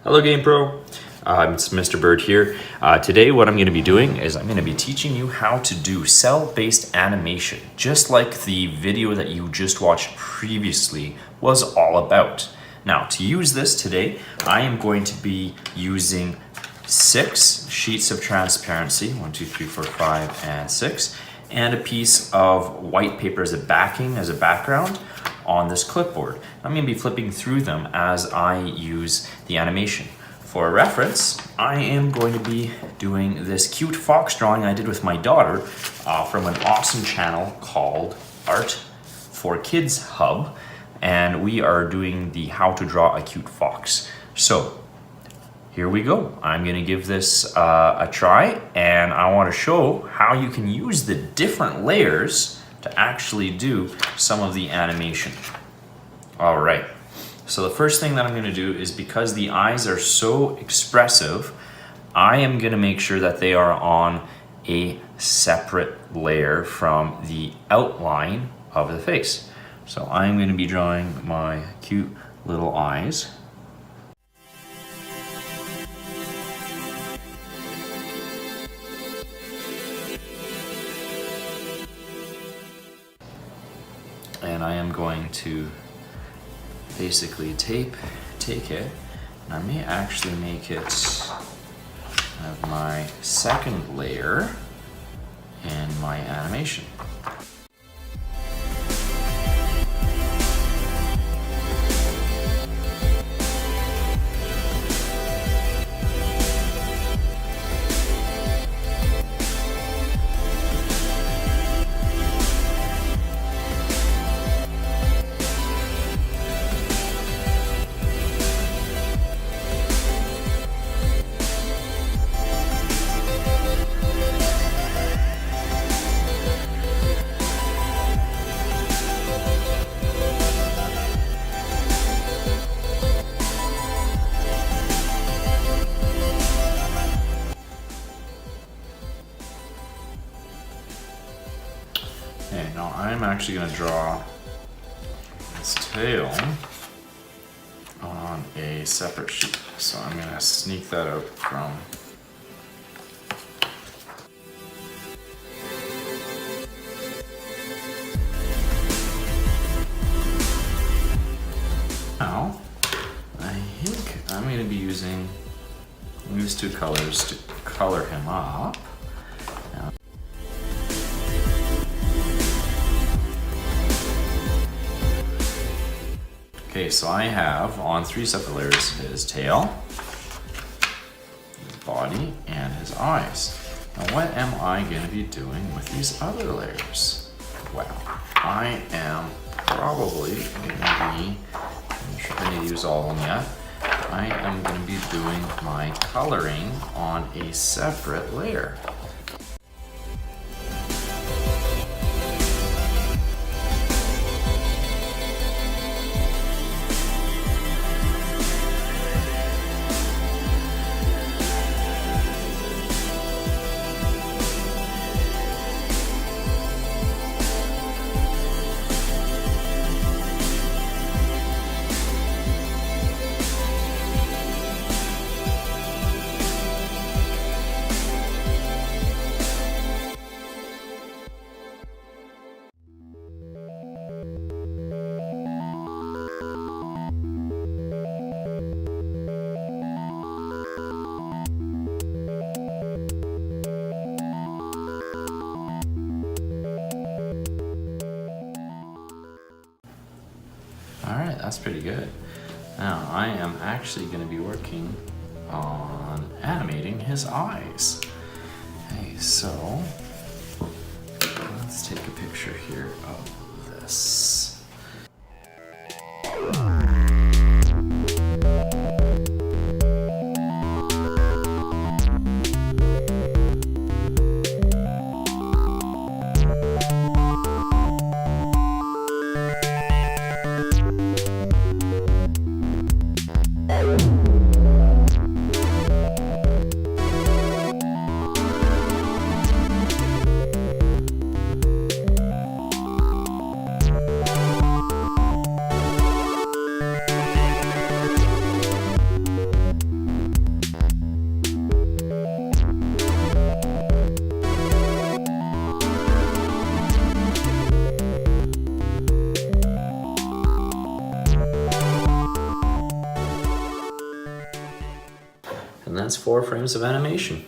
Hello Game Pro, it's Mr. Bird here. Today what I'm going to be doing is I'm going to be teaching you how to do cell-based animation, just like the video that you just watched previously was all about. Now to use this today, I am going to be using 6 sheets of transparency, 1, 2, 3, 4, 5, and 6, and a piece of white paper as a backing, as a background on this clipboard. I'm going to be flipping through them as I use the animation. For reference, I am going to be doing this cute fox drawing I did with my daughter from an awesome channel called Art for Kids Hub, and we are doing the how to draw a cute fox. So here we go. I'm going to give this a try, and I want to show how you can use the different layers to actually do some of the animation. All right, so the first thing that I'm gonna do is, because the eyes are so expressive, I am gonna make sure that they are on a separate layer from the outline of the face. So I'm gonna be drawing my cute little eyes. And I am going to basically take it, and I may actually make it have my second layer in my animation. Okay, now I'm actually going to draw its tail on a separate sheet. So I'm going to sneak that out from now. I think I'm going to be using these 2 colors to color him up. Okay, so I have on 3 separate layers his tail, his body, and his eyes. Now what am I going to be doing with these other layers? Well, I am probably going to be, I'm not sure if I need to use all of them yet, I am going to be doing my coloring on a separate layer. Alright, that's pretty good. Now I am actually going to be working on animating his eyes. Okay, so let's take a picture here of this. And that's 4 frames of animation.